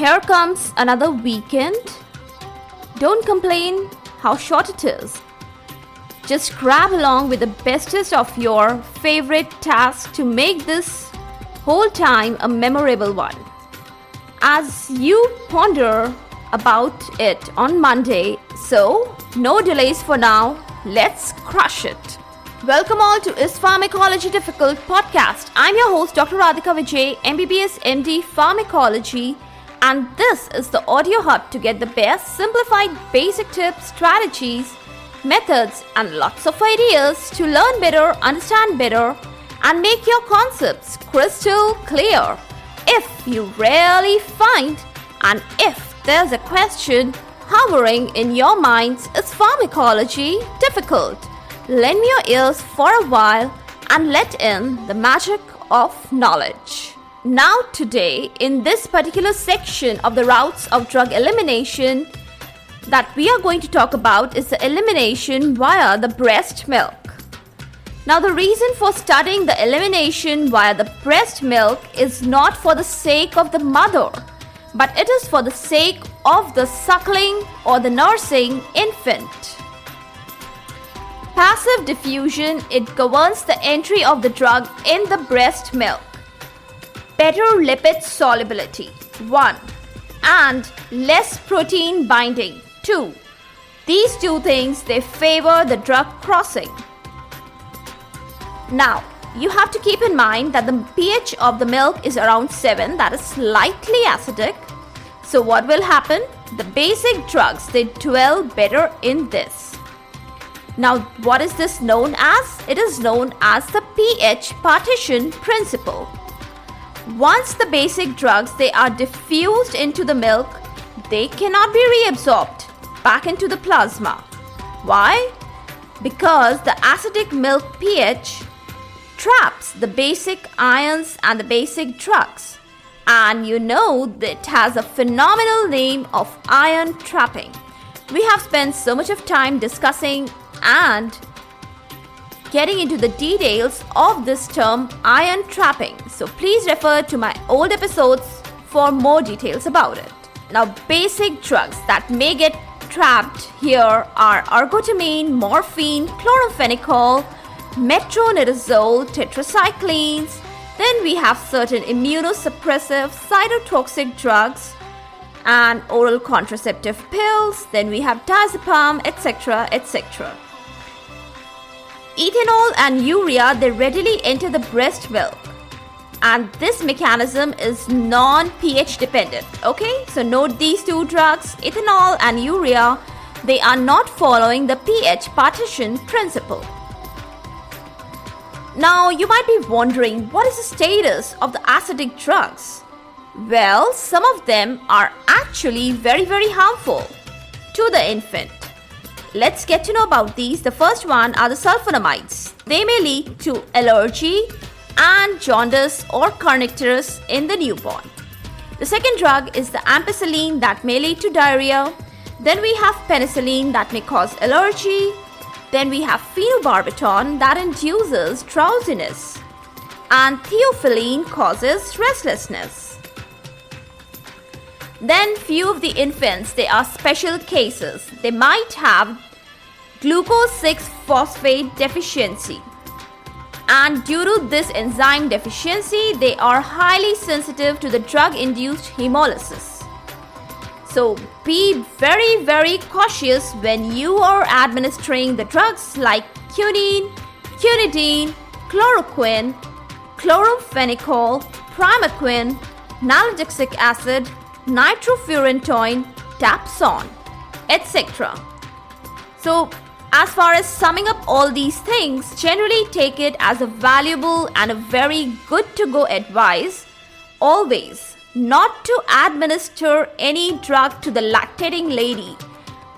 Here comes another weekend. Don't complain how short it is. Just grab along with the bestest of your favorite tasks to make this whole time a memorable one. As you ponder about it on Monday, so no delays for now, let's crush it. Welcome all to Is Pharmacology Difficult podcast. I'm your host Dr. Radhika Vijay, MBBS MD Pharmacology, and this is the audio hub to get the best simplified basic tips, strategies, methods and lots of ideas to learn better, understand better and make your concepts crystal clear. If you really find and if there's a question hovering in your minds, is pharmacology difficult? Lend me your ears for a while and let in the magic of knowledge. Now today, in this particular section of the routes of drug elimination that we are going to talk about is the elimination via the breast milk. Now the reason for studying the elimination via the breast milk is not for the sake of the mother, but it is for the sake of the suckling or the nursing infant. Passive diffusion, it governs the entry of the drug in the breast milk. Better lipid solubility, 1. And less protein binding, 2. These two things, they favor the drug crossing. Now, you have to keep in mind that the pH of the milk is around 7, that is slightly acidic. So what will happen? The basic drugs, they dwell better in this. Now, what is this known as? It is known as the pH partition principle. Once the basic drugs, they are diffused into the milk, they cannot be reabsorbed back into the plasma. Why? Because the acidic milk pH traps the basic ions and the basic drugs. And you know that it has a phenomenal name of ion trapping. We have spent so much of time discussing and getting into the details of this term ion trapping. So please refer to my old episodes for more details about it. Now basic drugs that may get trapped here are ergotamine, morphine, chloramphenicol, metronidazole, tetracyclines. Then we have certain immunosuppressive cytotoxic drugs and oral contraceptive pills. Then we have diazepam, etc., etc. Ethanol and urea, they readily enter the breast milk, and this mechanism is non-pH dependent. Okay, so note these two drugs, ethanol and urea, they are not following the pH partition principle. Now you might be wondering, what is the status of the acidic drugs? Well, some of them are actually very harmful to the infant. Let's get to know about these. The first one are the sulfonamides. They may lead to allergy and jaundice or kernicterus in the newborn. The second drug is the ampicillin that may lead to diarrhea. Then we have penicillin that may cause allergy. Then we have phenobarbital that induces drowsiness. And theophylline causes restlessness. Then few of the infants, they are special cases. They might have glucose 6-phosphate deficiency. And due to this enzyme deficiency, they are highly sensitive to the drug-induced hemolysis. So be very cautious when you are administering the drugs like quinine, quinidine, chloroquine, chloramphenicol, primaquine, nalidixic acid, nitrofurantoin, dapsone, etc. So as far as summing up all these things, generally take it as a valuable and a very good to go advice always not to administer any drug to the lactating lady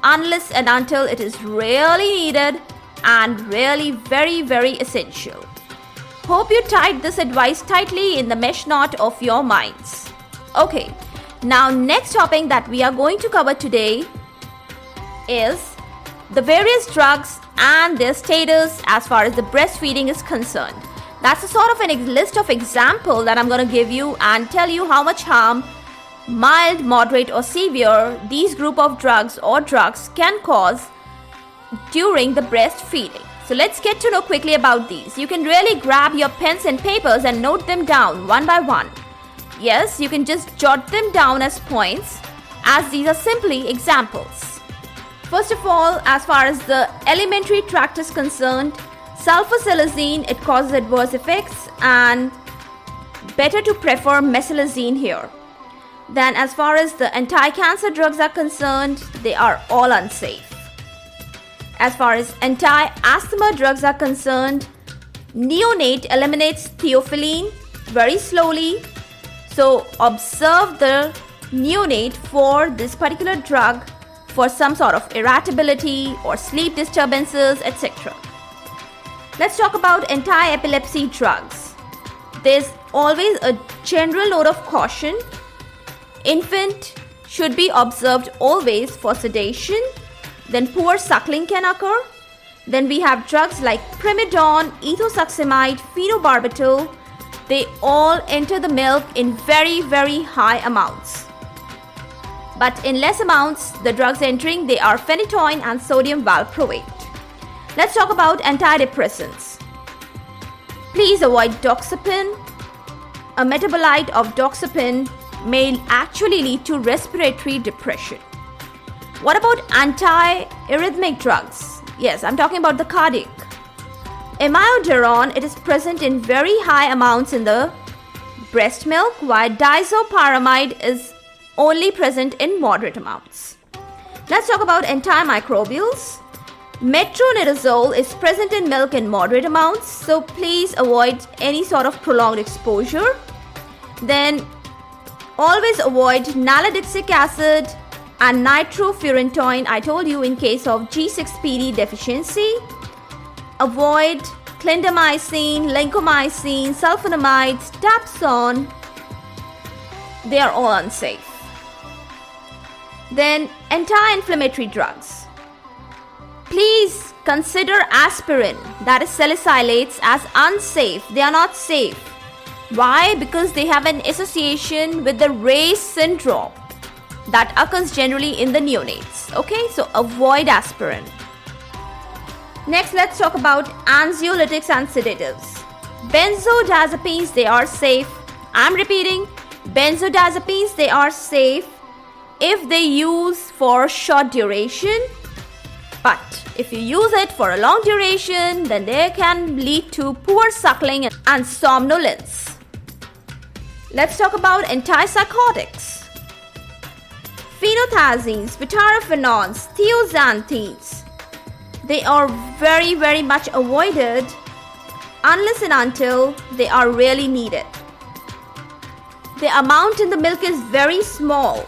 unless and until it is really needed and really very essential. Hope you tied this advice tightly in the mesh knot of your minds. Okay, now next topic that we are going to cover today is the various drugs and their status as far as the breastfeeding is concerned. That's a sort of list of example that I'm going to give you and tell you how much harm mild, moderate or severe these group of drugs can cause during the breastfeeding. So let's get to know quickly about these. You can really grab your pens and papers and note them down one by one. Yes, you can just jot them down as points, as these are simply examples. First of all, as far as the alimentary tract is concerned, sulfasalazine, it causes adverse effects, and better to prefer mesalazine here. Then as far as the anti-cancer drugs are concerned, they are all unsafe. As far as anti-asthma drugs are concerned, neonate eliminates theophylline very slowly. So observe the neonate for this particular drug for some sort of irritability or sleep disturbances, etc. Let's talk about anti-epilepsy drugs. There's always a general note of caution. Infant should be observed always for sedation. Then poor suckling can occur. Then we have drugs like primidone, ethosuximide, phenobarbital. They all enter the milk in very, very high amounts. But in less amounts, the drugs entering, they are phenytoin and sodium valproate. Let's talk about antidepressants. Please avoid doxepin. A metabolite of doxepin may actually lead to respiratory depression. What about anti-arrhythmic drugs? Yes, I'm talking about the cardiac. Amiodarone, it is present in very high amounts in the breast milk, while disopyramide is only present in moderate amounts. Let's talk about antimicrobials. Metronidazole is present in milk in moderate amounts, so please avoid any sort of prolonged exposure. Then always avoid nalidixic acid and nitrofurantoin, I told you, in case of G6PD deficiency. Avoid clindamycin, lincomycin, sulfonamides, dapsone. They are all unsafe. Then anti-inflammatory drugs. Please consider aspirin, that is salicylates, as unsafe. They are not safe. Why? Because they have an association with the Ray's syndrome that occurs generally in the neonates. Okay, so avoid aspirin. Next, let's talk about anxiolytics and sedatives. Benzodiazepines, they are safe. I'm repeating, benzodiazepines, they are safe if they use for short duration. But if you use it for a long duration, then they can lead to poor suckling and somnolence. Let's talk about antipsychotics. Phenothiazines, butyrophenones, thiazanthines. They are very, very much avoided unless and until they are really needed. The amount in the milk is very small,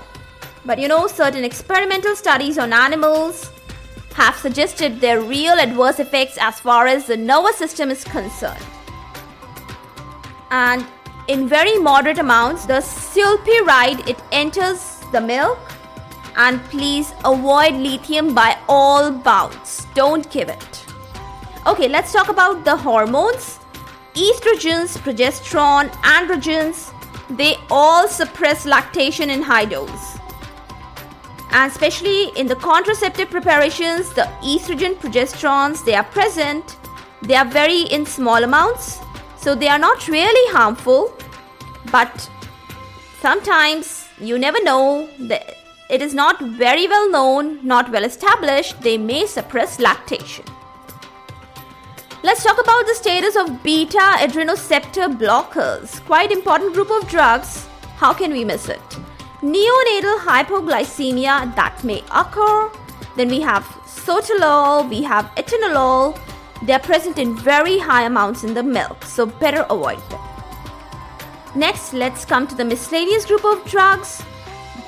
but certain experimental studies on animals have suggested their real adverse effects as far as the nervous system is concerned. And in very moderate amounts, the sulpiride, it enters the milk. And please avoid lithium by all bounds. Don't give it. Okay, let's talk about the hormones. Estrogens, progesterone, androgens, they all suppress lactation in high dose. And especially in the contraceptive preparations, the estrogen, progesterones, they are present. They are very in small amounts, so they are not really harmful. But sometimes you never know that it is not very well known, not well established, they may suppress lactation. Let's talk about the status of beta adrenoceptor blockers. Quite important group of drugs. How can we miss it? Neonatal hypoglycemia, that may occur. Then we have sotalol, we have atenolol. They are present in very high amounts in the milk, so better avoid them. Next, let's come to the miscellaneous group of drugs.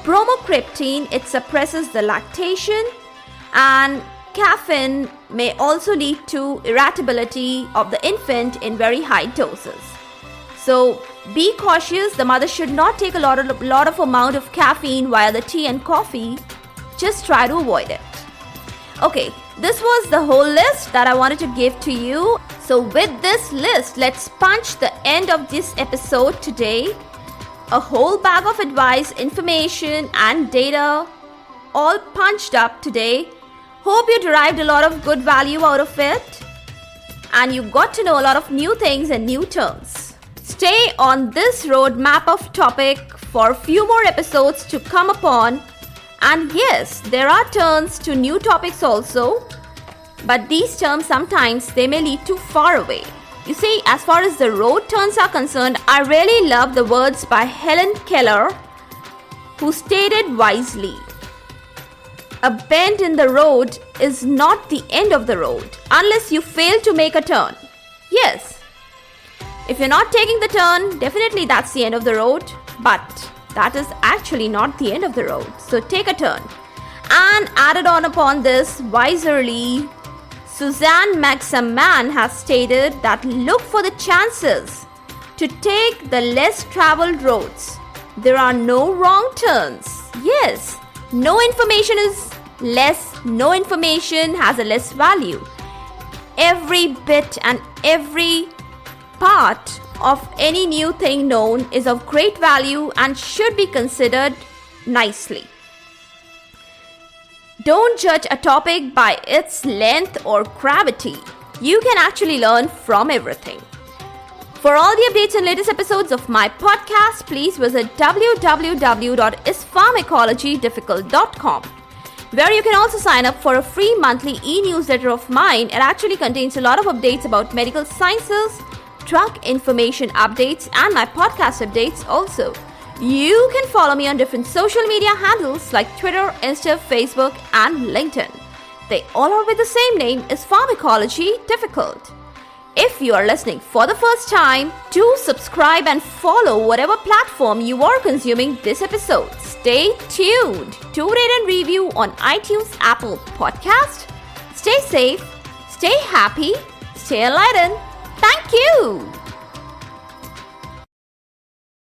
Bromocriptine, it suppresses the lactation, and caffeine may also lead to irritability of the infant in very high doses. So be cautious. The mother should not take a lot of amount of caffeine via the tea and coffee. Just try to avoid it. Okay, this was the whole list that I wanted to give to you. So with this list, let's punch the end of this episode today. A whole bag of advice, information, and data all punched up today. Hope you derived a lot of good value out of it and you got to know a lot of new things and new terms. Stay on this roadmap of topic for a few more episodes to come upon. And yes, there are turns to new topics also, but these terms sometimes they may lead too far away. You see, as far as the road turns are concerned, I really love the words by Hellen Keller, who stated wisely, a bend in the road is not the end of the road unless you fail to make a turn. Yes, if you're not taking the turn, definitely that's the end of the road, but that is actually not the end of the road. So take a turn. And added on upon this, wiserly, Suzanne Maxaman has stated that look for the chances to take the less traveled roads. There are no wrong turns. Yes, no information is less, no information has a less value. Every bit and every part of any new thing known is of great value and should be considered nicely. Don't judge a topic by its length or gravity. You can actually learn from everything. For all the updates and latest episodes of my podcast, please visit www.ispharmacologydifficult.com, where you can also sign up for a free monthly e-newsletter of mine. It actually contains a lot of updates about medical sciences, drug information updates, and my podcast updates also. You can follow me on different social media handles like Twitter, Insta, Facebook, and LinkedIn. They all are with the same name, is Pharmacology Difficult. If you are listening for the first time, do subscribe and follow whatever platform you are consuming this episode. Stay tuned to rate and review on iTunes, Apple Podcast. Stay safe, stay happy, stay enlightened.